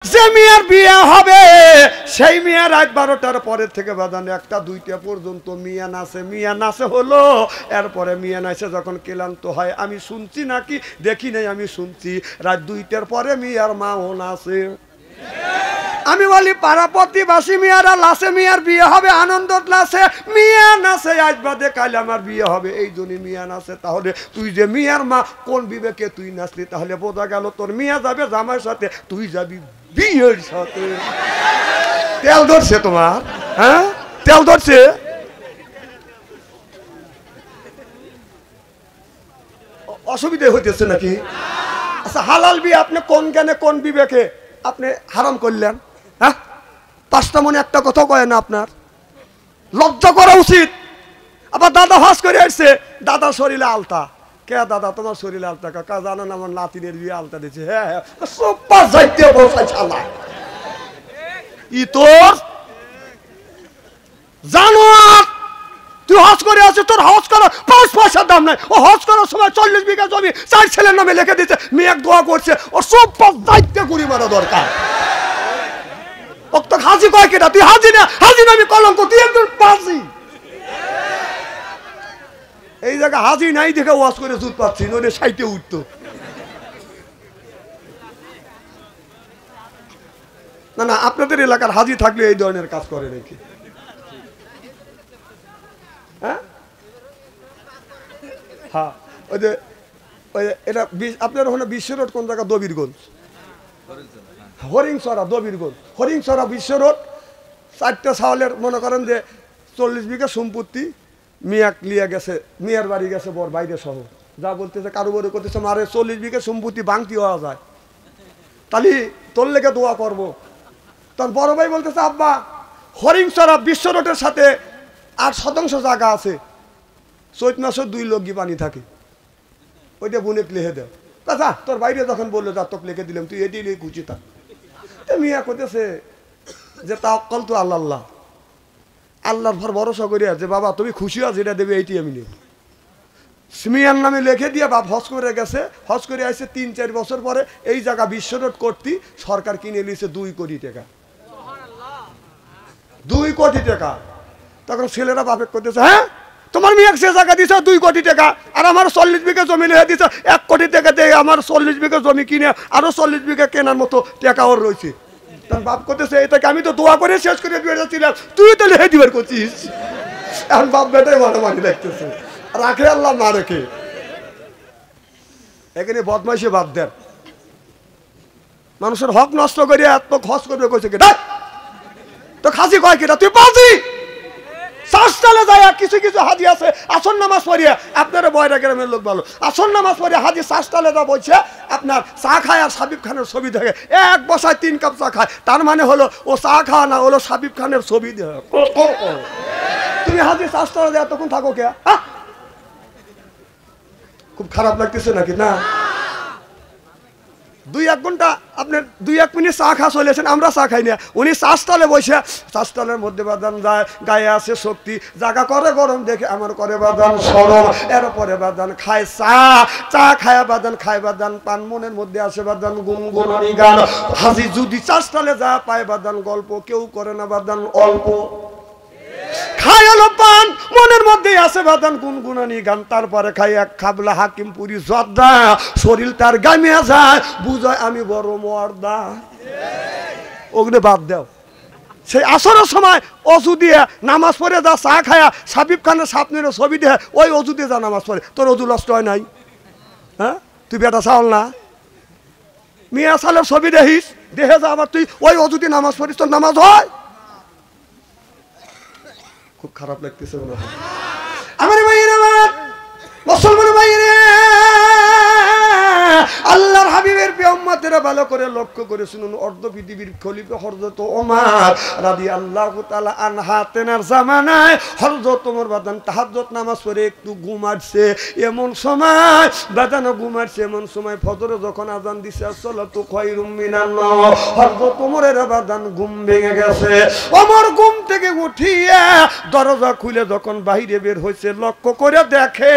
যে মেয়ের বিয়ে হবে সেই মেয়ে রাত 12টার পরের থেকে বাজান 1টা 2টা পর্যন্ত মিয়া নাচে হলো। এরপরে মিয়া নাচে যখন ক্লান্ত হয়, আমি শুনছি নাকি দেখি নাই, আমি শুনছি রাত 2টার পরে মিয়ার মাও নাচে। আমি বলি পাড়া প্রতিবাসী মেয়েরা লাসে, মেয়ের বিয়ে হবে আনন্দ লাসে, মিয়া নাচে আজ বাদে কাল আমার বিয়ে হবে, এই জন্য মিয়া নাচে। তাহলে তুই যে মিয়ার মা, কোন বিবেকে তুই নাচলি? তাহলে বোঝা গেল তোর মিয়া যাবে জামাইয়ের সাথে, তুই যাবি বিয়ের সাথে। তেল ধরছে তোমার? হ্যাঁ, তেল ধরছে। অসুবিধা হইতেছে নাকি? আচ্ছা, হালাল বিয়ে আপনি কোন জ্ঞানে কোন বিবেকে আপনি হারাম করলেন? হ্যাঁ, 5টা মনে একটা কথা কয় না আপনার? লজ্জা করা উচিত। আবার দাদা হাস করে আসছে, দাদা শরীরে আলতা। কে দাদা তোমার শরীরে আলতা? কাকা জানো না আমার নাতিনের বিয়ে আলতা দিচ্ছে। হ্যাঁ হ্যাঁ, সুপার যাইতে বসাই শালা। ই তোর জানো তুই হজ করে আছিস, তোর হজ করার 5 পয়সার দাম নাই। ও হজ করার সময় 40 বিঘা জমি 4 ছেলের নামে লিখে দিচ্ছে, মেয়ে দোয়া করছে, ও সুপার দায়িত্বে গুড়ি মারা দরকার। তো হাজি কয় কেটা? তুই হাজি না, হাজি না আমি কলঙ্ক, তুই একজন পাজি। এই জায়গা হাজি নাই দেখে ওয়াজ করে জুত পাচ্ছি, নইলে সাইতে উঠতো না। না, আপনাদের এলাকার হাজি থাকলে এই ধরনের কাজ করে নাকি? হ্যাঁ হ্যাঁ, ওই যে এটা আপনার ওখানে বিশ্ব রোড কোন জায়গা? দবিরগঞ্জ, হরিংছড়া, দবিরগঞ্জ, হরিংছড়া বিশ্ব রোড। 4টা ছাওয়ালের মনে করেন যে 40 বিঘা সম্পত্তি মিয়া লিয়ে গেছে, মিয়ার বাড়ি গেছে বর বাইরে সহ। যা বলতেছে কারো বড় করতেছে, মারে 40 বিঘা সম্পত্তি ভাঙতি হওয়া যায়, তাহলে তোর লেগে দোয়া করবো। তখন বড় ভাই বলতেছে, আব্বা হরিংছড়া বিশ্ব রোডের সাথে 8 শতাংশ জায়গা আছে, চৈত মাসে 2 লগি পানি থাকে, ওইটা বুনে লিখে দেয়। কাজা তোর বাইরে যখন বললো যা তোকে লিখে দিলাম, তুই এটি লিখে খুঁজি। তা মিয়া করতেছে যে তাওয়াক্কাল তো আল্লাহ, আল্লাহর ভর ভরসা করিয়া যে বাবা তুমি খুশি আছো, যেটা দেবে এইটি আমি নেব। মিয়ার নামে লিখে দিয়ে বাপ হজ করে গেছে, হজ করে আসছে 3-4 বছর পরে এই জায়গা বিশ্ব রোড করতে সরকার কিনে নিয়েছে 2 কোটি টাকা। 2 কোটি টাকা। তখন ছেলেরা বাপে করতেছে, হ্যাঁ তোমার মেয়ে সে জায়গা দিছে 2 কোটি টাকা, আর আমার 40 বিঘা জমি লিখে দিছে 1 কোটি টাকা দিয়ে, আমার 40 বিঘা জমি কিনে আরো 40 বিঘা কেনার মতো টাকা ওর রয়েছে। তখন বাপ করতেছে, এটাকে আমি তো দোয়া করে শেষ করে দিয়ে যাচ্ছিলাম, তুই তো লিখে দিবার করছিস। এখন বাপ বেটাই মারামারি লাগতেছে, রাখে আল্লাহ না রেখে। এখানে বদমাইশি বাদ দেন, মানুষের হক নষ্ট করে এত খরচ করবে কইছে কেটা? তো খাসি কয় কেটা? তুই পাজি। শ্বাসটালে যায় কিছু কিছু হাজি আছে আসন নামাজ পড়িয়া, আপনারা বয়রা গ্রামের লোক ভালো, আসন নামাজ পড়িয়া হাজি শ্বাসটালে যা বলছে আপনার চা খায় আর সাবিব খানের ছবি দেখে, 1 বসায় 3 কাপ চা খায়, তার মানে হলো ও চা খাওয়া না, হলো সাবিব খানের ছবি দেখে। তুমি হাজি শ্বাসটালে যায় তখন থাকো কে? খুব খারাপ লাগতেছে নাকি? না, 2-1 ঘন্টা আপনার 2-1 মিনিট চা খা চলেছেন, আমরা চা খাই না। উনি চাষটালে বসে, চাষটালের মধ্যে বাদান যায়, গায়ে আছে শক্তি, জায়গা করে গরম দেখে আমার করে বাদান সরম, এরপরে বাদান খায় চা খায় বাদান, খায় বাদান পান, মনের মধ্যে আসে বাদান গুনগুনানি গান। হাজি যদি চাষটালে যা পায় বাদান গল্প, কেউ করে না বাদান অল্প, খায় হলো পান, মনের মধ্যে আছে বাদান গুনগুনানি গান। তারপরে খাই 1 খাবলা হাকিমপুরি জর্দা, শরীর তার গামিয়া যায়, বুঝায় আমি বড় মর্দা। ওগুলো বাদ দাও। সেই আসরের সময় অজু দিয়ে নামাজ পড়ে যা চা খায়া সাবিব খানের স্বপ্নের ছবি দিয়ে ওই অজু দিয়ে যা নামাজ পড়ে, তোর অজু নষ্ট হয় নাই? হ্যাঁ, তুই বেটা চাওল না, মিয়া সালের ছবি দেখিস, দেখে যা আবার তুই ওই অজু দিয়ে নামাজ পড়িস, তোর নামাজ হয়? খুব খারাপ লাগতেছে আমার ভাইয়ের, আমার মুসলমান ভাইয়ের, আল্লাহর হাবিবের উম্মতেরা ভালো করে লক্ষ্য করে শুনুন। অর্ধ পৃথিবীর খলিফা হযরত ওমর রাদিয়াল্লাহু তাআলা আনহা তেনার জামানায় হযরত ওমর বাদান তাহাজ্জুদ নামাজ পড়ে একটু ঘুমাচ্ছে, এমন সময় বাদান ঘুমাচ্ছে, এমন সময় ফজরে যখন আযান দিছে আসসালাতু খায়রুম মিনান নাওম, হযরত ওমরের বাদান ঘুম ভেঙে গেছে। ওমর ঘুম থেকে উঠিয়া দরজা খুলে যখন বাইরে বের হইছে, লক্ষ্য করে দেখে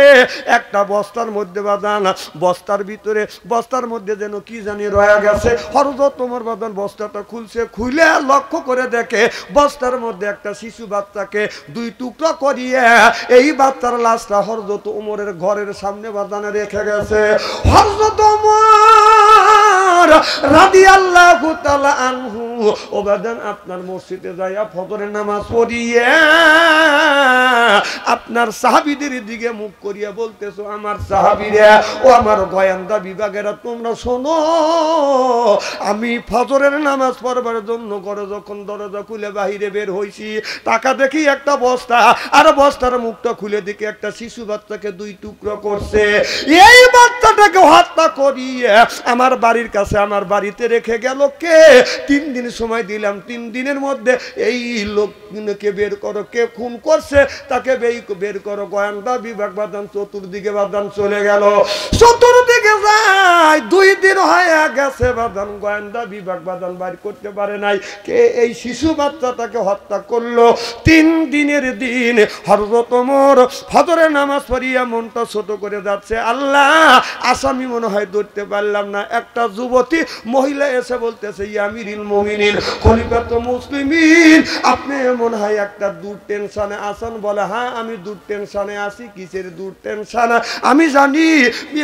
একটা বস্তার মধ্যে বাদান, বস্তার ভিতরে, বস্তার মধ্যে মধ্যে যেন কি জানি রয়ে গেছে। হযরত ওমর বাদান বস্তাটা খুলছে, খুলে লক্ষ্য করে দেখে বস্তার মধ্যে একটা শিশু বাচ্চাকে দুই টুকরা করিয়ে এই বাচ্চার লাশটা হযরত ওমরের ঘরের সামনে বাদানে রেখে গেছে। হযরত ওমর রাদিয়াল্লাহু তাআলা আনহু ও বাদান আপনার মসজিদে যাইয়া ফজরের নামাজ পড়িয়ে আপনার সাহাবীদের দিকে মুখ করিয়া বলতেছো, আমার সাহাবীরা ও আমার গোয়েন্দা বিভাগেরা, তোমরা শোনো, আমি ফজরের নামাজ পড়বার জন্য ঘরে যখন দরজা খুলে বাহিরে বের হইছি, টাকা দেখি একটা বস্তা, আর বস্তার মুখটা খুলে দেখি একটা শিশু বাচ্চাকে দুই টুকরো করছে। এই বাচ্চাটাকে হত্যা করিয়ে আমার বাড়ির কাছে আমার বাড়িতে রেখে গেল কে? 3 দিন সময় দিলাম, 3 দিনের মধ্যে এই লোককে বের করো, কে খুন করছে তাকে বের করো। গোয়েন্দা বিভাগ বাদান চতুর্দিকে বাদান চলে গেল, চতুর্দিকে যায়, 2 দিন হয়ে গেছে বাদান, গোয়েন্দা বিভাগ বাদান বাইর করতে পারে নাই কে এই শিশু বাচ্চাটাকে হত্যা করলো। 3 দিনের দিন হযরত ওমর ফজরের নামাজ পড়িয়া মনটা ছোট করে যাচ্ছে, আল্লাহ আসামি মনে হয় ধরতে পারলাম না। একটা যুবতী মহিলা এসে বলতেছে, ইয়া আমিরুল মুমিনিন খলিফাতুল মুসলিমিন, আপনি মনে হয় একটা দূর টেনশনে আছেন। বলে, হ্যাঁ আমি দূর টেনশনে আছি। কিসের দূর টেনশন? আমি জানি।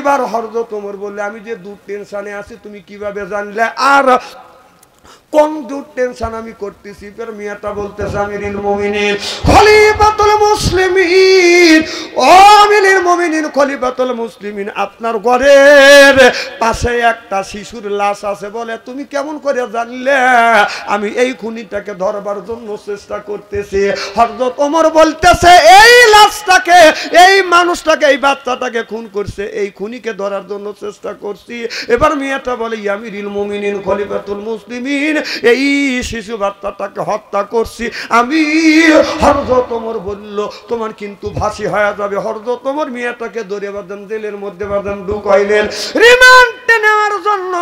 এবার হযরত ওমর বললে, আমি যে দূর টেনশনে আছি তুমি কিভাবে জানলে? আর কোন দূর টেনশন আমি করতেছি? পর মিয়াটা বলতেছে, আমিরুল মুমিনিন খলিফাতুল মুসলিমিন, ও আমিরুল মুমিনিন খলিফাতুল মুসলিমিন, আপনার ঘরের পাশে একটা শিশুর লাশ আছে। বলে, তুমি কেমন করে জানলে? আমি এই খুনিটাকে ধরবার জন্য চেষ্টা করতেছি। হযরত ওমর বলতেছে, এই লাশটাকে, এই মানুষটাকে, এই বাচ্চাটাকে খুন করছে, এই খুনিকে ধরার জন্য চেষ্টা করছি। এবার মিয়াটা বলে, ইয়া আমিরুল মুমিনিন খলিফাতুল মুসলিমিন, এই শিশু বাচ্চাটাকে হত্যা করছি আমি। হযরত ওমর বলল, তোমার কিন্তু ফাঁসি হয়ে যাবে। হযরত ওমর মিয়াটাকে ধরে বাদান জেলের মধ্যে বাদান ঢুকাইলেন রিমান্ডে নেওয়ার জন্য।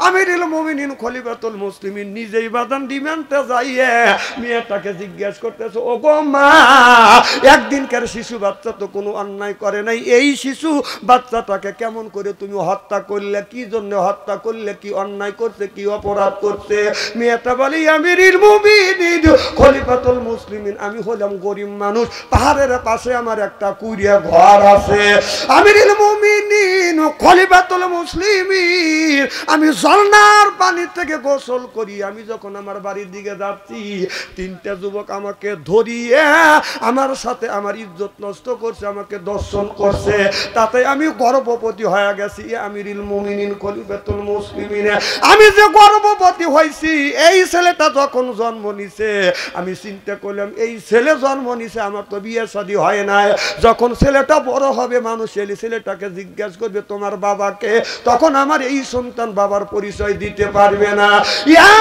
আমিরুল মুমিনিন খলিফাতুল মুসলিমিন নিজেই বাদান রিমান্ডে যাইয়ে মিয়াটাকে জিজ্ঞেস করতেছে, ও গো মা, একদিনকার শিশু বাচ্চা তো কোনো অন্যায় করে নাই, এই শিশু বাচ্চাটাকে কেমন করে তুমি হত্যা করলে? কি জন্য হত্যা করলে? কি অন্যায় করছে? কি অপরাধ করছে? মেয়েটা বলে, আমিরুল মুমিনিন খলিফাতুল মুসলিমিন, আমি হলাম গরিব মানুষ, পাহাড়ের পাশে আমার একটা কুড়িয়া ঘর আছে। আমিরুল মুমিনিন খলিফাতুল মুসলিমিন, আমি ঝর্ণার পানি থেকে গোসল করি, আমি যখন আমার বাড়ির দিকে যাচ্ছি 3টা যুবক আমাকে ধরিয়ে আমার সাথে আমার ইজ্জত নষ্ট করছে, আমাকে দর্শন করছে, তাতে আমি গর্ভবতী হয়ে গেছি। আমিরুল মুমিনিন খলিফাতুল মুসলিমিন, আমি যে গর্ভবতী হয়েছি, এই ছেলেটা যখন জন্ম নিছে আমি চিন্তা করলাম, এই ছেলে জন্ম নিছে, আমার তো বিয়ে শাদী হয় নাই। যখন ছেলেটা বড় হবে, মানুষ এই ছেলেটাকে জিজ্ঞাসা করবে তোমার বাবাকে, তখন আমার এই সন্তান বাবার পরিচয় দিতে পারবে না।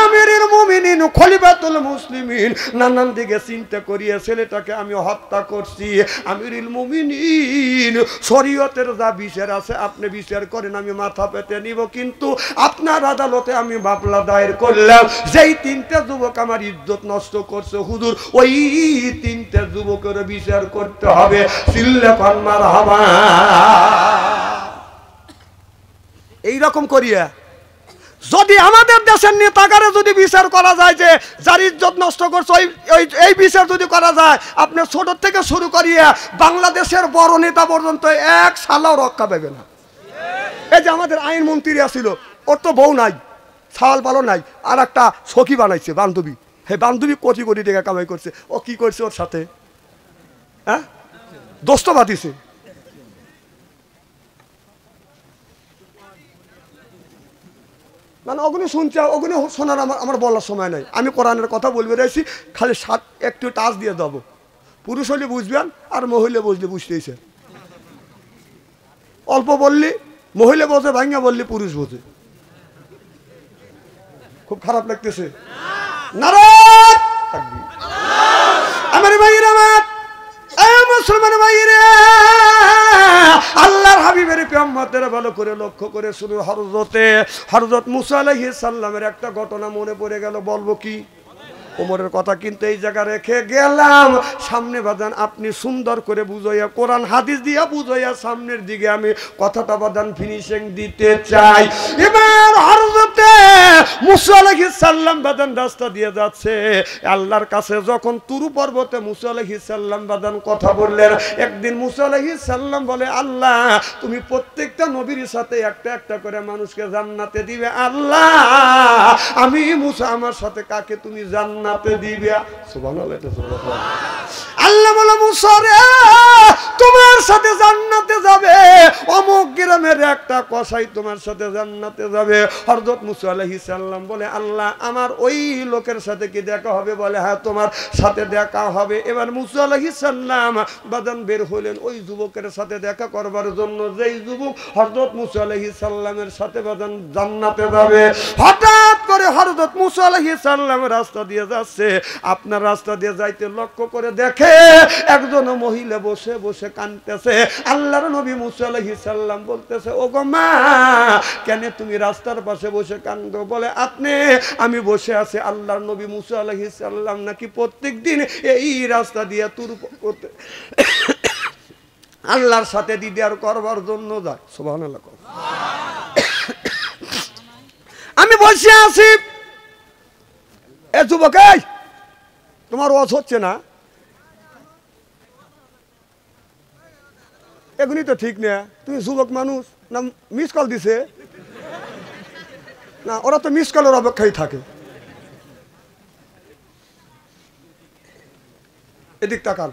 আমিরুল মুমিনিন খলিফাতুল মুসলিমিন নানান দিকে চিন্তা করিয়ে ছেলেটাকে আমি হত্যা করছি। আমিরুল মুমিনিন, শরীয়তের যা বিচার আছে আপনি বিচার করেন, আমি মাথা পেতে নিব, কিন্তু আপনার আদালতে আমি মামলা দায়ের করলাম, যেই 3টা যুবক আমার ইজ্জত নষ্ট করছে হুজুর, ওই 3টা যুবকের বিচার করতে হবে। চিল্লা পান মারহাবা। এইরকম করিয়া যদি আমাদের দেশের নেতাগারে যদি বিচার করা যায়, যে যার ইজ্জত নষ্ট করছে এই বিচার যদি করা যায়, আপনি ছোট থেকে শুরু করিয়া বাংলাদেশের বড় নেতা পর্যন্ত এক সালাও রক্ষা পাবে না। এই যে আমাদের আইনমন্ত্রী আসিল, ওর তো বউ নাই, ছাল ভালো নাই, আর একটা সখী বানাইছে বান্ধবী, হে বান্ধবী কোটি কোটি টাকা কামাই করছে। ও কি করছে ওর সাথে? হ্যাঁ, দোস্ত বাঁধিছে। মানে ওগুলো শুনছে, ওগুলো শোনার আমার বলার সময় নাই। আমি কোরআনের কথা বলবে রয়েছি, খালি একটু টাচ দিয়ে দেবো। পুরুষ হলে বুঝবেন, আর মহিলা বুঝলে বুঝতেইছে। অল্প বললি মহিলা বোঝে, ভাঙ্গা বললি পুরুষ বোঝে। খুব খারাপ লাগতেছে। আমার ভাইয়েরা, মুসলমান ভাইয়েরা, আল্লাহর হাবিবের উম্মতেরা ভালো করে লক্ষ্য করে শুরু। হযরত মুসা আলাইহিস সালামের একটা ঘটনা মনে পড়ে গেল, বলবো কি? ওমরের কথা কিন্তু এই জায়গা রেখে গেলাম সামনে বাদান আপনি সুন্দর করে বুঝাইয়া কোরআন হাদিস দিয়া বুঝাইয়া সামনের দিকে আমি কথাটা বাদান ফিনিশিং দিতে চাই। এবার হযরতে মুসা আলাইহিস সালাম বাদান রাস্তা দিয়ে যাচ্ছে আল্লাহর কাছে যখন তুরু পর্বতে মুসা আলাইহিস সালাম বাদান কথা বললেন। একদিন মুসা আলাইহিস সালাম বলে আল্লাহ তুমি প্রত্যেকটা নবীর সাথে একটা একটা করে মানুষকে জান্নাতে দিবে আল্লাহ আমি মুসা আমার সাথে কাকে তুমি জান্নাতে দিবে? সুবহানাল্লাহ। আল্লাহ বলে মুসা রে তোমার সাথে জান্নাতে যাবে অমুক গ্রামের একটা কসাই তোমার সাথে জান্নাতে যাবে। হযরত মুসা আলাইহিস সালাম বলে আল্লাহ আমার ওই লোকের সাথে কি দেখা হবে? বলে হ্যাঁ তোমার সাথে দেখা হবে। এবার মুসা আলাইহিস সালাম বাদান বের হলেন ওই যুবকের সাথে দেখা করবার জন্য যেই যুবক হযরত মুসা আলাইহিস সালামের সাথে বাদান জান্নাতে যাবে। হঠাৎ করে হযরত মুসা আলাইহিস সালাম রাস্তা দিয়ে যাচ্ছে আপনার রাস্তা দিয়ে যাইতে লক্ষ্য করে দেখে একজন মহিলা বসে বসে কাঁদতেছে। আল্লাহর নবী মুসা আলাইহিস সালাম বলতেছে ও গো মা কেন তুমি রাস্তার পাশে বসে কাঁদো? বলে আপনি আমি বসে আছি আল্লাহর নবী মুসা আলাইহিস সালাম নাকি প্রত্যেকদিন এই রাস্তা দিয়ে তুর করতে আল্লাহর সাথে দিদার করবার জন্য যায়। সুবহানাল্লাহ। আমি বসে আছি এ যুবক তোমার ওয়াজ হচ্ছে না এগুলি তো ঠিক না তুমি যুবক মানুষ না মিস কল দিছে না ওরা তো মিস কলের অপেক্ষায় থাকে। এদিক তাকান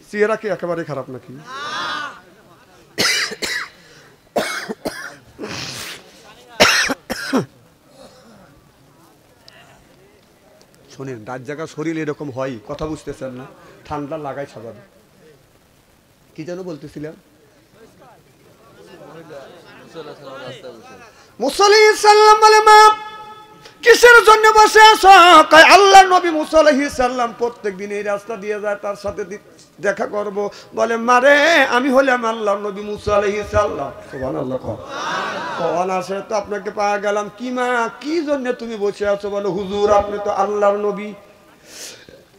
চেহারা কি একেবারে খারাপ নাকি? শোনেন রাত জায়গা শরীর এরকম হয় কথা বুঝতেছেন না ঠান্ডা লাগাই স্বাভাবিক। কি যেন বলতেছিলাম? মুসা আলাইহিস সালাম বলে মা কিসের জন্য বসে আছো? কয় আল্লাহর নবী মুসা আলাইহিস সালাম প্রত্যেকদিন এই রাস্তা দিয়ে যায় তার সাথে দেখা করব। বলে মারে আমি হলাম আল্লাহর নবী মুসা আলাইহিস সালাম। সুবহানাল্লাহ। কোন আছে তো আপনাকে পাওয়া গেলাম কি মা কি জন্য তুমি বসে আছো? বলে হুজুর আপনি তো আল্লাহর নবী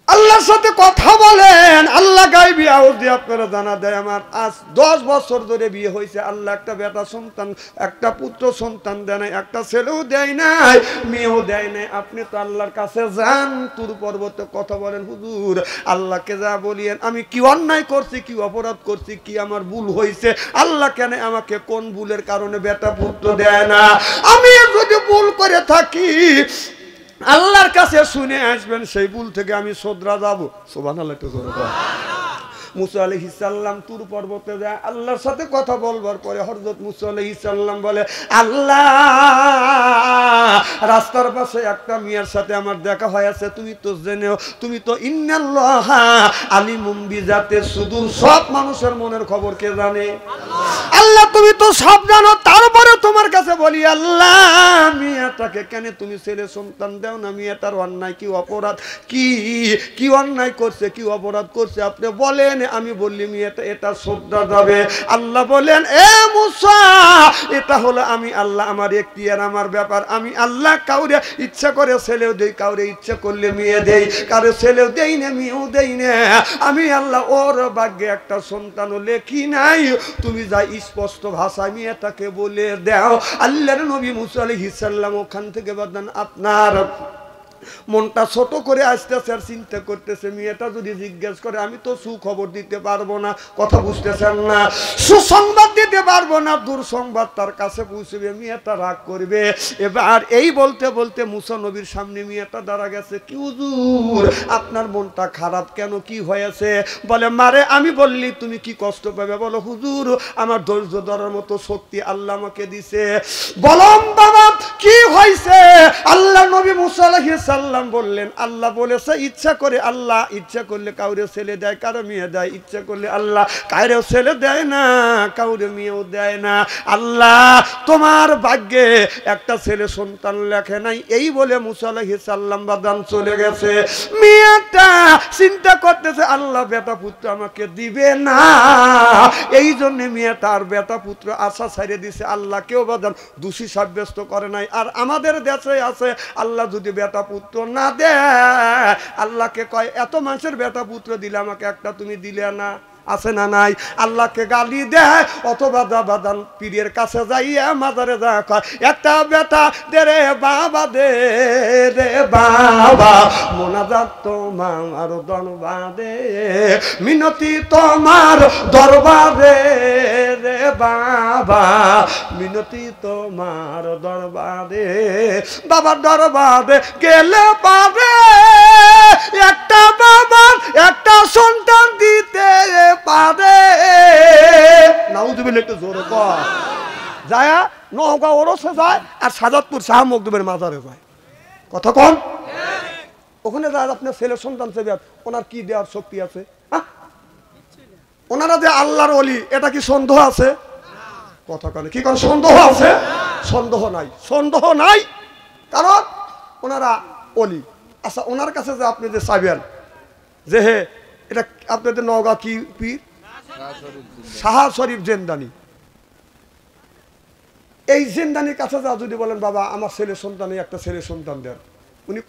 আল্লাহর সাথে কথা বলেন আল্লাহ গায়বী আওয়াজ দিয়ে আপনারা জানা দেয় আমার আজ 10 বছর ধরে বিয়ে হয়েছে আল্লাহ একটা বেটা সন্তান একটা পুত্র সন্তান দেয় নাই একটা ছেলেও দেয় নাই মেয়েও দেয় নাই। আপনি তো আল্লাহর কাছে যান তুর পর্বতে কথা বলেন হুজুর আল্লাহকে যা বলিয়েন আমি কি অন্যায় করছি কি অপরাধ করছি কি আমার ভুল হয়েছে আল্লাহ কেন আমাকে কোন ভুলের কারণে বেটা পুত্র দেয় না? আমি যদি ভুল করে থাকি আল্লাহর কাছে শুনে আসবেন সেই ভুল থেকে আমি শোধরা যাব। সুবহানাল্লাহ। মুসা আলাইহিস সালাম তুর পর্বতে যায় আল্লাহর সাথে কথা বলবার পরে হযরত মুসা আলাইহিস সালাম বলে আল্লাহ রাস্তার পাশে একটা মেয়ের সাথে আমার দেখা হয়েছে তুমি তো জেনেও তুমি তো ইন্নাল্লাহা আলিমুম বিজাতিস সুদূর সব মানুষের মনের খবর কে জানে? আল্লাহ তুমি তো সব জানো তারপরে তোমার কাছে বলি আল্লাহ মেয়েটাকে কেন তুমি ছেলে সন্তান দাও না? মেয়েটার অন্যায় কি অপরাধ কি অন্যায় করছে কি অপরাধ করছে আপনি বলেন আমি বললি মেয়েটা এটা শ্রদ্ধা যাবে। আল্লাহ বলেন এ মুসা এটা হলো আমি আল্লাহ আমার এখতিয়ার আমার ব্যাপার আমি আল্লাহ কাউরে ইচ্ছা করে ছেলেও দেই কাউরে ইচ্ছা করলে মেয়ে দেই কারো ছেলেও দেই না মেয়েও দেই না আমি আল্লাহ ওর ভাগ্যে একটা সন্তানও লেখি নাই তুমি যা স্পষ্ট ভাষায় মেয়েটাকে বলে দাও। আল্লাহর নবী মুসা আলাইহিস সালাম ওখান থেকে বাদান আপনার মনটা ছোট করে আসতেছে আর চিন্তা করতেছে মেয়েটা যদি জিজ্ঞেস করে আমি তো সুখবর দিতে পারবো না কথা বুঝতেছেন না সুসংবাদ দিতে পারবো না দুঃসংবাদ তার কাছে পৌঁছবে মেয়েটা রাগ করবে। এবার এই বলতে বলতে মুসা নবীর সামনে মেয়েটা দাঁড়া গেছে কি হুজুর আপনার মনটা খারাপ কেন কি হয়েছে? বলে মারে আমি বললি তুমি কি কষ্ট পাবে? বলো হুজুর আমার ধৈর্য ধরার মতো শক্তি আল্লাহ আমাকে দিছে। বলম বাবা কি হয়েছে? আল্লাহ নবী মুসা আলাইহিস সালাম বললেন আল্লাহ বলেছে ইচ্ছা করে আল্লাহ ইচ্ছা করলে কাউরে ছেলে দেয় কারো মেয়ে দেয় ইচ্ছা করলে আল্লাহ কারো ছেলে দেয় না কাউরে মেয়েও দেয় না। আল্লাহ তোমার ভাগ্যে একটা ছেলে সন্তান লেখে নাই এই বলে মুসা আলাইহিস সালাম বাদান চলে গেছে। মেয়েটা চিন্তা করতেছে আল্লাহ বেটা পুত্র আমাকে দিবে না এই জন্য মেয়েটা আর বেটা পুত্র আশা ছাড়িয়ে দিছে আল্লাহ কেউ বাদান দোষী সাব্যস্ত করে নাই। আর আমাদের দেশে আছে আল্লাহ যদি বেটা পুত্র পুত্র না দে, আল্লাহকে কয় এত মানুষের বেটা পুত্র দিলে আমাকে একটা তুমি দিলে না, আছে না নাই? আল্লাহকে গালি দেয় অথবা বাদান পীরের কাছে যাইয়া মাজারে যা কয় একটা বেটা দে রে বাবা, দে রে বাবা, মোনাজাত তোমার দরবারে, মিনতি তোমার দরবারে রে বাবা, মিনতি তোমার দরবারে। বাবার দরবারে গেলে পাবে একটা বাবার একটা সন্তান দিতে পারে। নাউজুবিল্লাহ, একটু জোরে কর। যায় নওগাঁ ওরসে যায় আর সাজাদপুর শাহ মকদুমের মাজারে যায়। কথা কন, ওখানে যায় আপনার ছেলে সন্তান সেবে, ওনার কি দেওয়ার শক্তি আছে? ওনারা যে আল্লাহর ওলি, এটা কি সন্দেহ আছে? কথা কন, কি কোন সন্দেহ আছে? সন্দেহ নাই, সন্দেহ নাই, কারণ ওনারা ওলি। আচ্ছা, ওনার কাছে যে আপনি যে চাইবেন যে হে এটা আপনাদের নওগাঁ কি পীর? শাহ শরীফ জেন্দানি। এই জেন্দানির কাছে যা যদি বলেন বাবা আমার ছেলে সন্তানে একটা ছেলে সন্তান দেন, উনি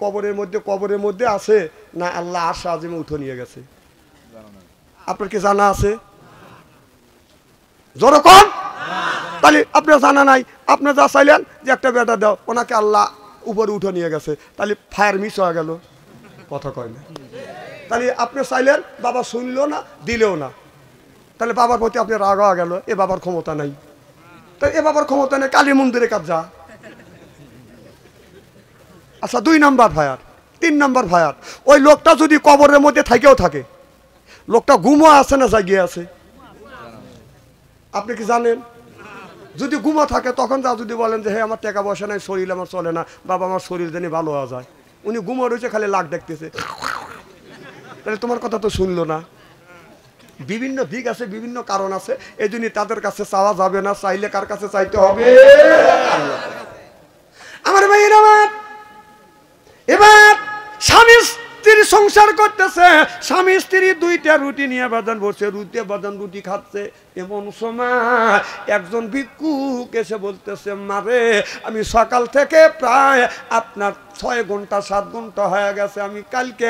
কবরের মধ্যে আছে না আল্লাহ আরশ আজিমে উঠে নিয়ে গেছে? আপনার কি জানা আছে? জোরে কন। তাহলে আপনার জানা নাই, আপনি যা চাইলেন যে একটা বেটা দাও, ওনাকে আল্লাহ উপরে উঠে নিয়ে গেছে, তাহলে ফায়ার মিস হয়ে গেল। কথা কয় না? তাহলে আপনি চাইলেন বাবা শুনলো না, দিলেও না, তাহলে বাবার প্রতি আপনি রাগ হয়ে গেল, এ বাবার ক্ষমতা নাই। তাই এ বাবার ক্ষমতা নেই, কালী মন্দিরে কাজ যা। আচ্ছা, 2 নাম্বার ফায়ার। 3 নাম্বার ফায়ার, ওই লোকটা যদি কবরের মধ্যে থাকেও থাকে, লোকটা ঘুমো আছে না জাগিয়ে আছে? আপনি কি জানেন? যদি ঘুমো থাকে তখন যা যদি বলেন যে হে আমার টাকা পয়সা নাই, শরীর আমার চলে না, বাবা আমার শরীর জানি ভালো হওয়া যায়, উনি ঘুমো রয়েছে খালি লাখ দেখতেছে, তাহলে তোমার কথা তো শুনলো না। বিভিন্ন দিক আছে, বিভিন্ন কারণ আছে, এই জন্য তাদের কাছে চাওয়া যাবে না, চাইলে কার কাছে চাইতে হবে? আমার ভাইয়ের আমার, এবার স্বামী স্ত্রী সংসার করতেছে, স্বামী স্ত্রী 2টা রুটি নিয়ে বাজান বসে রুটি খাচ্ছে। এমন সময় একজন ভিক্ষুক এসে বলতেছে মারে আমি সকাল থেকে প্রায় আপনার 6 ঘন্টা 7 ঘন্টা হয়ে গেছে, আমি কালকে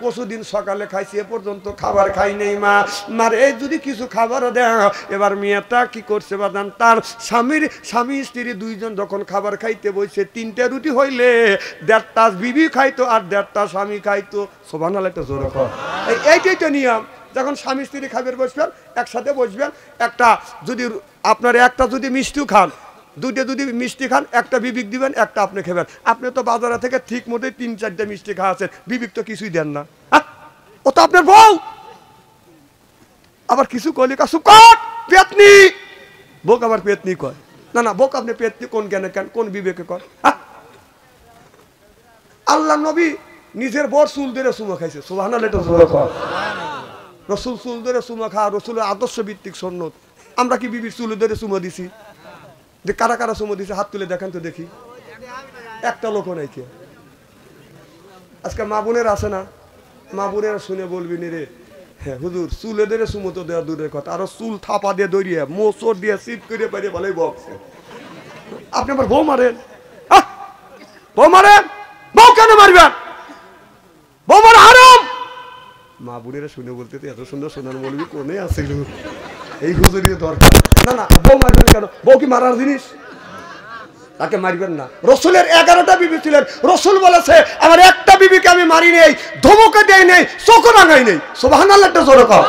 পরশুদিন সকালে খাইছি, এ পর্যন্ত খাবার খাই নেই মা, মারে এই যদি কিছু খাবার দেয়। এবার মেয়েটা কি করছে বাদান, তার স্বামী স্ত্রী 2 জন যখন খাবার খাইতে বসে, 3টে রুটি হইলে 1.5টা বিবি খাইতো আর 1.5টা স্বামী খাইতো। সুবহানাল্লাহ, একটা জোরে কর। এইটাই তো নিয়ম, যখন স্বামী স্ত্রী খাবার বসবেন একসাথে বসবেন, একটা যদি আপনার একটা যদি মিষ্টিও খান, 2টে যদি মিষ্টি খান, একটা বিবিক দিবেন, একটা আপনি খাবেন। আপনি তো বাজারে থেকে ঠিক মতো 3-4টে মিষ্টি খাওয়াচ্ছেন, বিবিক তো কিছুই দেন না, ও তো আপনার বউ। আবার কিছু কইলে কাছু কট পেতনি, বউক আবার পেতনি কয় না, না বউক আপনি পেতনি কোন জ্ঞানে কেন, কোন বিবেকে কর? আল্লাহ নবী নিজের বর চুল ধরে চুমা খাইছে। সুবহানাল্লাহ, রসুল চুল ধরে চুমা খাওয়া রসুলের আদর্শ ভিত্তিক সুন্নত। আমরা কি বিবির চুল ধরে চুমা দিছি? যে কারা কারা চুমা দিছে হাত তুলে দেখান তো দেখি, একটা লোক নাই কে। আজকে মা বোনের আছে না, মা বোনেরা শুনে বলবি নি রে, হ্যাঁ হুজুর চুলে ধরে চুমো তো দেওয়া দূরের কথা, আরো চুল থাপা দিয়ে দৌড়িয়ে মোচর দিয়ে সিট করে পারিয়ে ভালোই বকছে। আপনি আবার বউ মারেন, বউ মারেন, বউ কেন মারবেন? বউ মারা হারাম। মা বোনেরা শুনে বলতে এত সুন্দর সোনার মৌলবি কোনে আসছিল, এই হুজুরের দরকার না। না বউ মারবেন কেন? বউ কি মারার জিনিস? তাকে মারবেন না। রসুলের 11টা বিবি ছিলেন, রসুল বলেছে আমার একটা বিবিকে আমি মারি নেই, ধমকে দেই নেই, চোখ রাঙাই নেই। সুবহানাল্লাহ, একটা জোরে কর।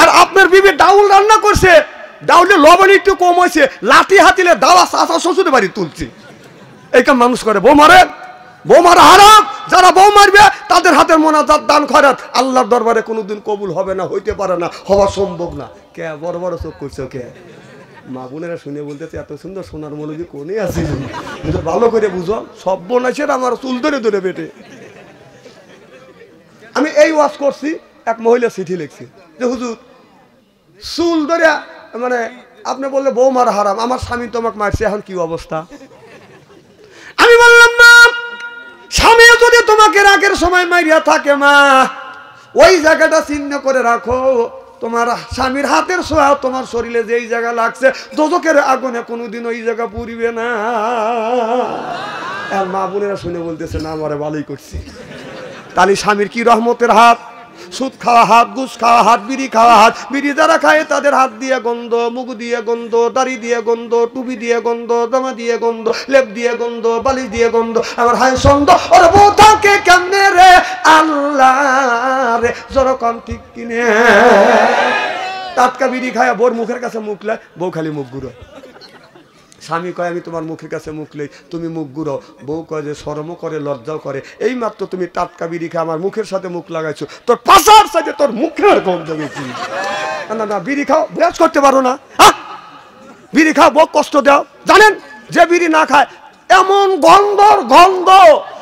আর আপনার বিবি ডাউল রান্না করছে, ডাউলে লবণ একটু কম হয়েছে, লাঠি হাতিলে দাওয়া চাচা শ্বশুরের বাড়ি তুলছি, এই কাম মানুষ করে। বউ মারেন, বউ মারা হারাম। যারা বউ মারবে তাদের হাতের মোনাজাত দান খয়রাত আল্লাহর দরবারে কোনোদিন কবুল হবে না, হইতে পারে না, হওয়া সম্ভব না। কে বড় বড় চোখ করছে কে? মা বোনেরা শুনে বলতেছে এত সুন্দর সোনার মৌলবি কোনে আছে, ভালো করে বুঝো। সব বোনাইছে আমার চুল ধরে ধরে বেটে। আমি এই ওয়াজ করছি, এক মহিলা চিঠি লিখছি যে হুজুর চুল ধরে মানে আপনি বললে বউ মারা হারাম, আমার স্বামী তোমাকে মারছে, এখন কি অবস্থা? আমি বললাম মা, স্বামী যদি তোমাকে রাগের সময় মারিয়া থাকে মা, ওই জায়গাটা চিহ্ন করে রাখো, তোমার স্বামীর হাতের ছোঁয়া তোমার শরীরে যেই জায়গা লাগছে দোজখের আগুনে কোনোদিন ওই জায়গা পুড়িবে না। আর মা বোনেরা শুনে বলতেছে না আমারে ভালোই করছি। তাহলে স্বামীর কি রহমতের হাত, সুদ খাওয়া হাত, ঘুষ খাওয়া হাত, বিড়ি খাওয়া হাত। বিড়ি যারা খায় তাদের হাত দিয়ে গন্ধ, মুখ দিয়ে গন্ধ, দাড়ি দিয়ে গন্ধ, টুপি দিয়ে গন্ধ, জামা দিয়ে গন্ধ, লেপ দিয়ে গন্ধ, বালিশ দিয়ে গন্ধ। আমার হাই সন্দ ওর বউ থাকে কেমনে রে আল্লাহ রে, যখন ঠিক কিনে টাটকা বিড়ি খায় বোর মুখের কাছে মুখলে বউ খালি মুখ ঘুরো। স্বামী কয় আমি তোমার মুখের কাছে মুখলেই তুমি মুখ ঘুরো। বউ কয় যে শরমও করে লজ্জাও করে, এই মাত্র তুমি টাটকা বিড়ি খায় আমার মুখের সাথে মুখ লাগাইছো, তোর পাশার সাথে তোর মুখের গন্ধ গেছি। না না বিড়ি খাও, ব্রাশ করতে পারো না, বিড়ি খাও বউ কষ্ট দাও। জানেন যে বিড়ি না খায় এমন গন্ধর গন্ধ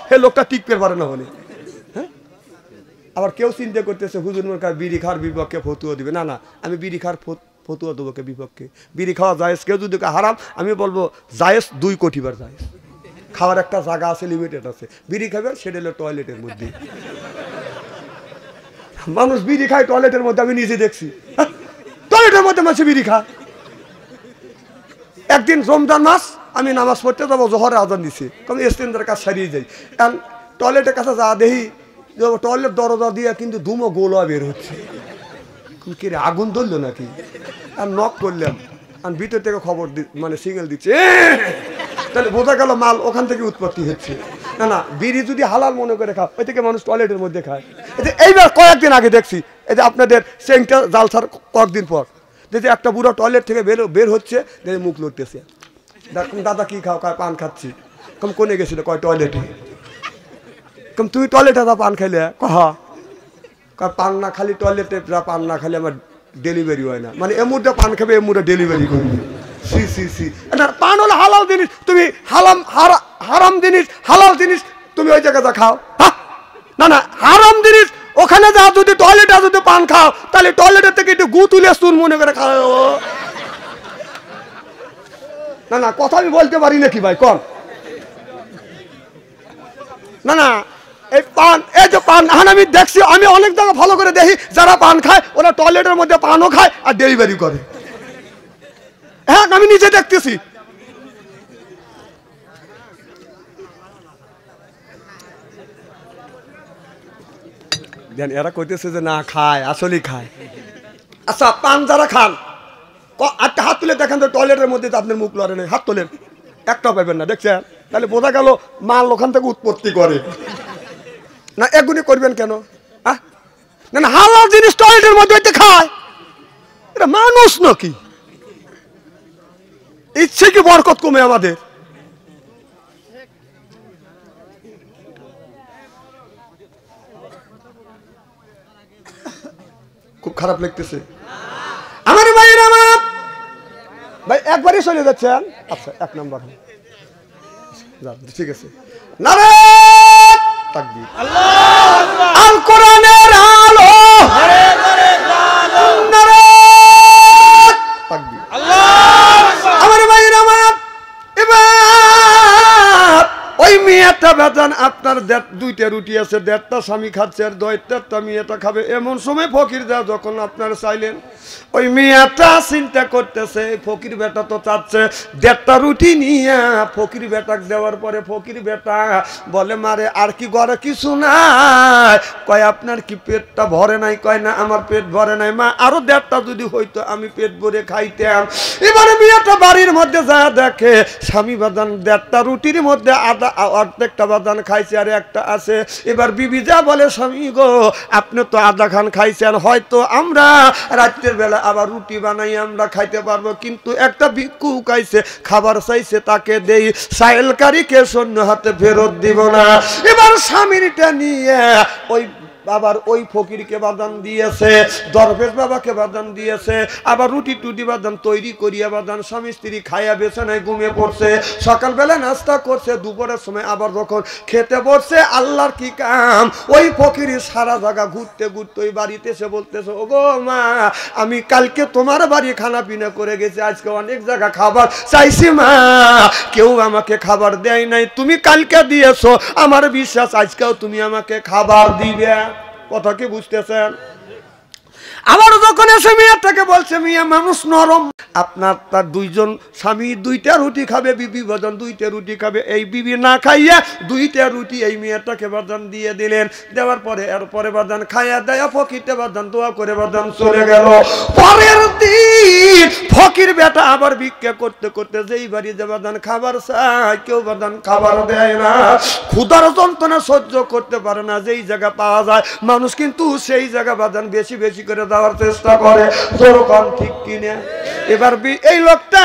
হে লোকটা টিকতে পারে না বলে। আবার কেউ চিন্তা করতেছে হুজুর মোর কাছে বিড়ি খাওয়ার বিপক্ষে ফতুয়া দিবে। না না, আমি বিড়ি খাওয়ার ফতুয়া দেবো কে বিপক্ষে। বিড়ি খাওয়া জায়েজ, কেউ যদি হারাম আমি বলবো জায়েজ 2 কোটি বার জায়েজ। খাওয়ার একটা জায়গা আছে, লিমিটেড আছে। বিড়ি খাবে সেটা হলো টয়লেটের মধ্যে। মানুষ বিড়ি খায় টয়লেটের মধ্যে, আমি নিজে দেখছি টয়লেটের মধ্যে মানুষ বিড়ি খায়। একদিন রমজান মাস আমি নামাজ পড়তে যাবো, জোহরে আজান দিছি, কারণ স্ট্যান্ডের কাজ সারিয়ে যাই। কারণ টয়লেটের কাছে যা দেখি টয়লেট দরজা দিয়ে কিন্তু ধুমো গোলা বের হচ্ছে। কি রে আগুন ধরলো নাকি? আর নক করলাম, আর ভিতর থেকে খবর মানে সিগন্যাল দিচ্ছে, তাহলে বোঝা গেল মাল ওখান থেকে উৎপত্তি হচ্ছে। না না, বিড়ি যদি হালাল মনে করে খাও, ওই থেকে মানুষ টয়লেটের মধ্যে খায়। এই যে এইবার কয়েকদিন আগে দেখছি, এই যে আপনাদের সেন্টার জালসার কয়েকদিন পর যে একটা বুড়ো টয়লেট থেকে বের হচ্ছে, দেখে মুখ লড়তেছে। দাদা কি খাও? কয় পান খাচ্ছি। কম কোনে গেছিল? কয় টয়লেটে। কম তুমি টয়লেটে যা পান খাইলে? কহা পান না খালি টয়লেটে যা পান না খালি আমার ডেলিভারি হয় না। মানে এ মুহূর্তে পান খাবে, এ মুহূর্তে ডেলিভারি করবে। সি সি সি, পান হলো হালাল জিনিস, তুমি হারাম জিনিস হালাল জিনিস তুমি ওই জায়গাটা খাও। না না, হারাম জিনিস ওখানে যা, যদি টয়লেটে যদি পান খাও তাহলে টয়লেটের থেকে একটু গু তুলে চুন মনে করে খাও। না না, কথা আমি বলতে পারি নাকি ভাই কন? না না, এই পান, এই যে পান, এখন আমি দেখছি, আমি অনেক জায়গা ভালো করে দেখি যারা পান খায় ওরা টয়লেটের মধ্যে পানও খায় আর ডেলিভারি করে। হ্যাঁ, আমি নিজে দেখতেছি। এরা কইতেছে যে না খায়, আসলেই খায়। আচ্ছা, পান যারা খান একটা হাত তুলে দেখেন তো টয়লেটের মধ্যে আপনার মুখ লড়ে নেই, হাত তোলেন, একটাও পাবেন না। দেখছেন? তাহলে বোঝা গেল মাল ওখান থেকে উৎপত্তি করে না। এগুলি করবেন কেন? না না, হালাল জিনিস টয়লেটের মধ্যে খায়, এটা মানুষ নাকি? ইচ্ছে কি বরকত কমে আমাদের? খুব খারাপ লাগতেছে আমার ভাইয়ের। আমার ভাই একবারই চলে যাচ্ছেন। আচ্ছা, 1 নম্বর ঠিক আছে। নারে তাকবীর, আল কোরআনের আলো, নারে তাকবীর। আমার ভাইয়ের আমার, এবার ওই মেয়েটা বেজান আপনার 2টা রুটি আছে, 1.5টা স্বামী খাচ্ছে আর 2.5টা মেয়েটা খাবে। এমন সময় ফকির যা যখন আপনারা চাইলেন, ওই মেয়েটা চিন্তা করতেছে ফকির বেটা তো চাচ্ছে 1.5টা রুটি নিয়ে ফকির বেটাকে দেওয়ার পরে ফকির বেটা বলে মারে আর কি ঘরে কিছু নাই? কয় আপনার কি পেটটা ভরে নাই? কয় না আমার পেট ভরে নাই মা, আরো 1.5টা যদি হইতো আমি পেট ভরে খাইতাম। এবারে মেয়েটা বাড়ির মধ্যে যা দেখে স্বামী বাজান 1.5টা রুটির মধ্যে অর্ধেকটা বাজান খাইছে আর একটা আছে। এবার বিবি যা বলে, স্বামী গো আপনি তো আধা খান খাইছেন, হয়তো আমরা রাত্রের বেলা আবার রুটি বানাই আমরা খাইতে পারবো, কিন্তু একটা ভিক্ষুক আইছে খাবার চাইছে তাকে দেই, সাইলকারীকে শূন্য হাতে ফেরত দিব না। এবার স্বামীটা নিয়ে ওই আবার ওই ফকিরকে বাদান দিয়েছে, দরবেশ বাবাকে বাদান দিয়েছে, আবার রুটি টুটি বাদান তৈরি করিয়া বাদান স্বামী স্ত্রী খাইয়া বিছানায় ঘুমিয়ে পড়ছে। সকালবেলা নাস্তা করছে, দুপুরের সময় আবার যখন খেতে বসছে, আল্লাহর কি কাম, ওই ফকির সারা জায়গা ঘুরতে ঘুরতে ওই বাড়িতে এসে বলতেছে, ও গো মা আমি কালকে তোমার বাড়ি খানা পিনা করে গেছি, আজকে অনেক জায়গা খাবার চাইছি মা, কেউ আমাকে খাবার দেয় নাই, তুমি কালকে দিয়েছো, আমার বিশ্বাস আজকেও তুমি আমাকে খাবার দিবে। কথা কি বুঝতেছেন? আবার যখন এসে মেয়েটাকে বলছে মিয়া মানুষ নরম, আপনার তার দুইজন স্বামী দুইটা রুটি খাবে, বিবি বাজান দুইটা রুটি খাবে, এই বিবি না খাইয়া দুইটা রুটি এই মেয়েটাকে বাজান দিয়ে দিলেন। দেওয়ার পরে এরপরে বাজান খাইয়া দেয়া ফকিরটা বাজান দোয়া করে বাজান চলে গেল। পরের দিন ফকির বেটা আবার ভিক্ষা করতে করতে যেই বাড়ি যে বাজান খাবার চায় কেউ বাজান খাবার দেয় না, ক্ষুধার যন্ত্রণা সহ্য করতে পারে না, যেই জায়গা পাওয়া যায় মানুষ কিন্তু সেই জায়গা বাজান বেশি বেশি করে দেওয়ার চেষ্টা করে। যেরকম ঠিক কিনা? এবার এই লোকটা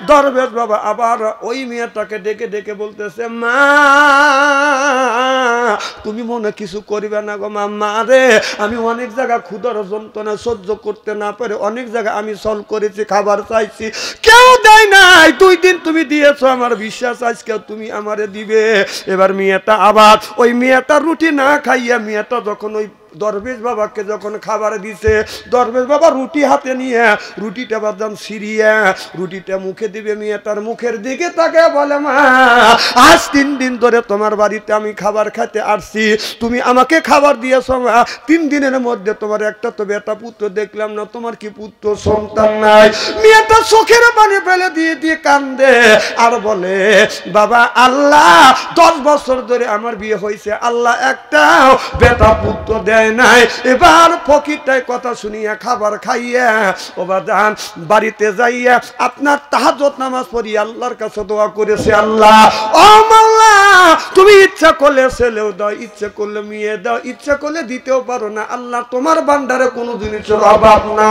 দরবেশ বাবা আবার ওই মেয়েটাকে ডেকে ডেকে বলতেছে মা তুমি মনে কিছু করিবে না গো মা রে, আমি অনেক জায়গা ক্ষুধার যন্ত্রণা সহ্য করতে না পারে অনেক জায়গা আমি সল করেছি, খাবার চাইছি কেউ দেয় নাই, 2 দিন তুমি দিয়েছো আমার বিশ্বাস আজকে তুমি আমারে দিবে। এবার মেয়েটা আবার ওই মেয়েটা রুটি না খাইয়া মেয়েটা যখন ওই দরবেশ বাবাকে যখন খাবার দিছে, দরবেশ বাবা রুটি হাতে নিয়ে রুটিটা বাদাম ছিঁড়িয়া রুটিটা মুখে দিবে, মেয়েটার মুখের দিকে তাকে বলে মা আজ 3 দিন ধরে তোমার বাড়িতে আমি খাবার খেতে আসছি, তুমি আমাকে খাবার দিয়েছো মা, 3 দিনের মধ্যে তোমার একটা তো বেটা পুত্র দেখলাম না, তোমার কি পুত্র সন্তান নাই? মেয়েটা চোখের পানি ফেলে দিয়ে দিয়ে কান্দে আর বলে বাবা আল্লাহ 10 বছর ধরে আমার বিয়ে হয়েছে, আল্লাহ একটাও বেটা পুত্র দেয় নাই। এবার ফকিরটাই কথা শুনিয়া খাবার খাইয়া ও বাজান বাড়িতে যাইয়া আপনার তাহাজ্জুদ নামাজ পড়ি আল্লাহর কাছে দোয়া করেছে, আল্লাহ ও মাওলা তুমি ইচ্ছা করলে ছেলেও দাও, ইচ্ছা করলে মেয়ে দাও, ইচ্ছা করলে দিতেও পারো না, আল্লাহ তোমার ভান্ডারে কোনো জিনিসের অভাব না,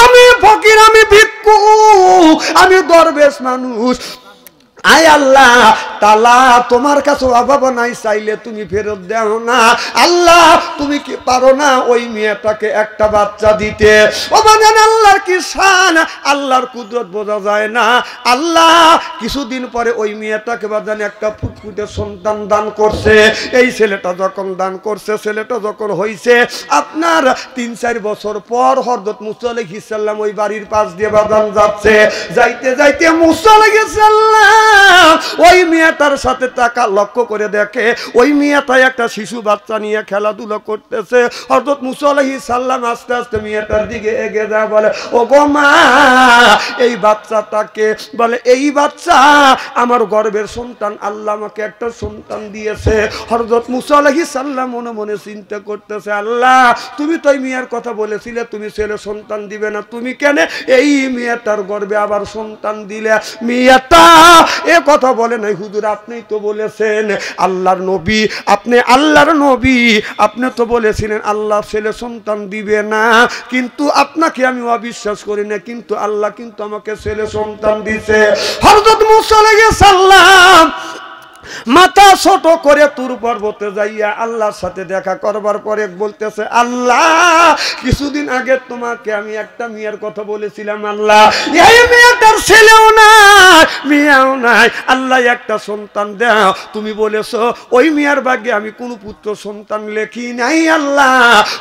আমি ফকির, আমি ভিক্ষুক, আমি দরবেশ মানুষ, আয় আল্লাহ তাআলা তোমার কাছে অভাব নাই, চাইলে তুমি ফেরত দাও না, আল্লাহ তুমি কি পারো না ওই মেয়েটাকে একটা বাচ্চা দিতে? ও বাজান আল্লাহর কি শান, আল্লাহর কুদরত বোঝা যায় না। আল্লাহ কিছুদিন পরে ওই মেয়েটাকে বাজান একটা ফুটফুটে সন্তান দান করছে। এই ছেলেটা যখন দান করছে, ছেলেটা যখন হইছে আপনার 3-4 বছর পর হযরত মুসা আলাইহিস সালাম ওই বাড়ির পাশ দিয়ে বাজান যাচ্ছে, যাইতে যাইতে মুসা আলাইহিস সালাম ওই মেয়েটার সাথে টাকা লক্ষ্য করে দেখে ওই মেয়েটা একটা শিশু বাচ্চা নিয়ে খেলাধুলা করতেছে। হযরত মুসা আলাইহিস সালাম আস্তে আস্তে মেয়েটার দিকে এগিয়ে যায়, বলে ও গো মা এই বাচ্চাটাকে, বলে এই বাচ্চা আমার গর্ভের সন্তান, আল্লাহ আমাকে একটা সন্তান দিয়েছে। হযরত মুসা আলাইহিস সালাম মনে মনে চিন্তা করতেছে আল্লাহ তুমি তো এই মেয়ের কথা বলেছিলে তুমি ছেলে সন্তান দিবে না, তুমি কেন এই মেয়েটার গর্ভে আবার সন্তান দিলে? মেয়েটা এ কথা বলে নাই হুজুর, আপনি তো বলেছেন আল্লাহর নবী, আপনি আল্লাহর নবী, আপনি তো বলেছিলেন আল্লাহ ছেলে সন্তান দিবে না, কিন্তু আপনাকে আমি অবিশ্বাস করি না, কিন্তু আল্লাহ কিন্তু আমাকে ছেলে সন্তান দিছে। হযরত মুসা আলাইহিস সালাম মাথা ছোট করে তুর পর্বতে যাইয়া আল্লাহর সাথে দেখা করবার পরে বলতেছে আল্লাহ কিছুদিন আগে তোমাকে আমি একটা মেয়ের কথা বলেছিলাম, আল্লাহ এই মেয়েটার ছেলেও নাই মেয়েও নাই, আল্লাহ একটা সন্তান দাও, তুমি বলেছো ওই মেয়ের ভাগ্যে আমি কোনো পুত্র সন্তান লেখি নাই, আল্লাহ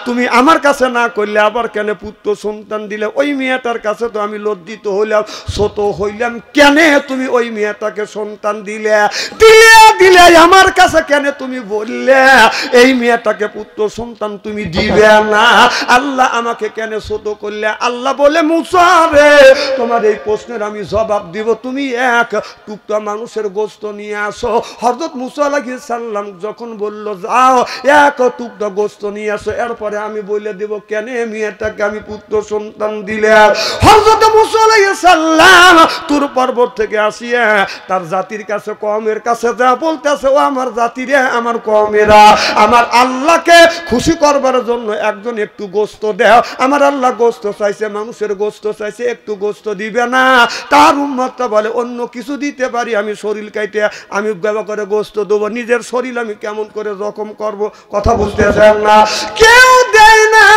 তুমি আমার কাছে না করলে আবার কেন পুত্র সন্তান দিলে? ওই মেয়েটার কাছে তো আমি লজ্জিত হইলাম, ছোট হইলাম, কেন তুমি ওই মেয়েটাকে সন্তান দিলে? দিলে আমার কাছে কেন তুমি বললে এই মেয়েটাকে পুত্র সন্তান তুমি দিবে না? আল্লাহ আমাকে কেন ছোট করলে? আল্লাহ বলে মুসা রে তোমার এই প্রশ্নের আমি জবাব দিব, তুমি এক টুকটা মানুষের গোশত নিয়ে আসো। হযরত মুসা আলাইহিস সালাম যখন বলল যাও এক টুকটা গোশত নিয়ে আসো, এরপরে আমি বলে দেব কেন মেয়েটাকে আমি পুত্র সন্তান দিলে। হযরত মুসা আলাইহিস সালাম তুর পর্বত থেকে আসিয়া তার জাতির কাছে কওমের কাছে যা বলতেছে ও আমার জাতিরে আমার কওমেরা আমার আল্লাহকে খুশি করবার জন্য একজন একটু গোশত দাও, আমার আল্লাহ গোশত চাইছে, মানুষের গোশত চাইছে, একটু গোশত দিবে না? তার উম্মতটা বলে অন্য কিছু দিতে পারি, আমি শরীর কাইটে আমি ব্যবহার করে গোশত দেবো, নিজের শরীর আমি কেমন করে জখম করব? কথা বুঝতেছেন না? কেউ দেয় না,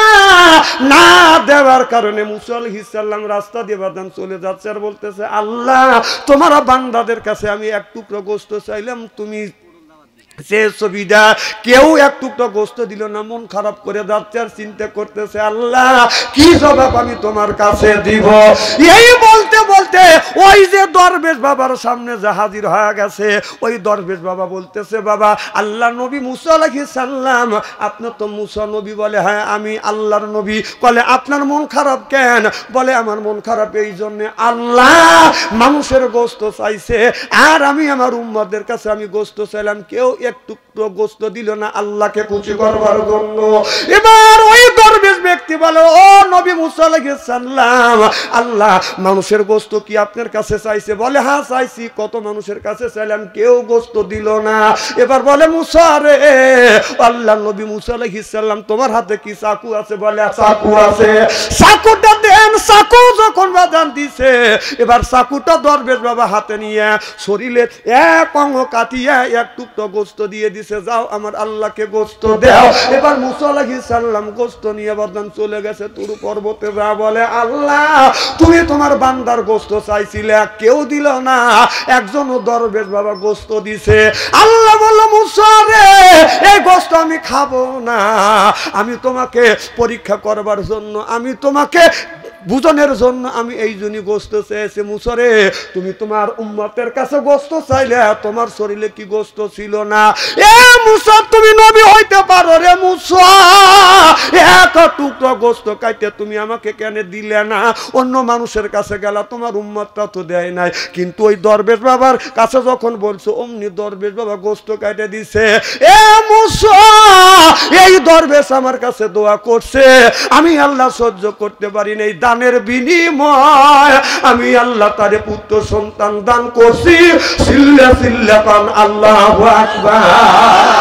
না দেওয়ার কারণে মুসা আলাইহিস সালাম রাস্তা দিয়ে বাদান চলে যাচ্ছে আর বলতেছে আল্লাহ তোমার বান্দাদের কাছে আমি এক টুকরো গোশত চাইলাম, তুমি সে ছবিটা কেউ একটু তো গোস্ত দিল না, মন খারাপ করে যাচ্ছে আর চিন্তা করতেছে আল্লাহ কি জবাব আমি তোমার কাছে দিব। এই বলতে বলতে ওই যে দরবেশ বাবার সামনে যে হাজির হয়ে গেছে, ওই দরবেশ বাবা বলতেছে বাবা আল্লাহ নবী মুসা আলাইহিস সালাম, আপনার তো মুসা নবী? বলে হ্যাঁ আমি আল্লাহর নবী। বলে আপনার মন খারাপ কেন? বলে আমার মন খারাপ এই জন্যে আল্লাহ মানুষের গোস্ত চাইছে আর আমি আমার উম্মতদের কাছে আমি গোস্ত চাইলাম, কেউ একটু গোস্ত দিল না আল্লাহকে খুশি করবার জন্য। এবার ওই দরবেশ ব্যক্তি বলে ও নবী মুসা আলাইহিস সালাম, আল্লাহ মানুষের গোস্ত কি আপনার কাছে চাইছে? বলে হ্যাঁ চাইছি। কত মানুষের কাছে চাইলাম, কেউ গোস্ত দিল না। এবার বলে মুসা রে, আল্লাহ নবী মুসা আলাইহিস সালাম তোমার হাতে কি চাকু আছে? বলে চাকু আছে। চাকুটা দেন। চাকু যখন বাজান দিছে, এবার চাকুটা দরবেশ বাবা হাতে নিয়ে শরীরে এক অঙ্গ কাটিয়ে এক টুকরো গোস্ত দিয়ে দিছে, যাও আমার আল্লাহকে গোস্ত দাও। এবার মুসা আলাইহিস সালাম গোস্ত নিয়ে বাজান চলে গেছে তুর পর্বতে। যা বলে আল্লাহ তুমি তোমার বান্দার গোস্ত চাইছিলে, কেউ দিল না, একজনও দরবেশ বাবা গোস্ত দিছে। আল্লাহ বলল মুসা রে এই গোস্ত আমি খাবো না, আমি তোমাকে পরীক্ষা করবার জন্য, আমি তোমাকে বুঝনের জন্য আমি এই জন্যই গোস্ত চেয়েছি। মুসা রে তুমি তোমার উম্মতের কাছে গোস্ত চাইলে, তোমার শরীরে কি গোস্ত ছিল না? এ মুসা তুমি নবী হইতে পারো রে মুসা, এক টুকরো গোস্ত কাইতে তুমি আমাকে কেন দিলে না? অন্য মানুষের কাছে গেলা, তোমার উম্মতটা তো দেয় নাই। কিন্তু ওই দরবেশ বাবার কাছে যখন বলছো, অমনি দরবেশ বাবা গোস্ত কাটে দিছে। এ মুসা এই দরবেশ আমার কাছে দোয়া করছে, আমি আল্লাহ সহ্য করতে পারি না, এই দানের বিনিময় আমি আল্লাহ তারে পুত্র সন্তান দান করছি। সিল্লা সিল্লা কান আল্লাহু আকবার।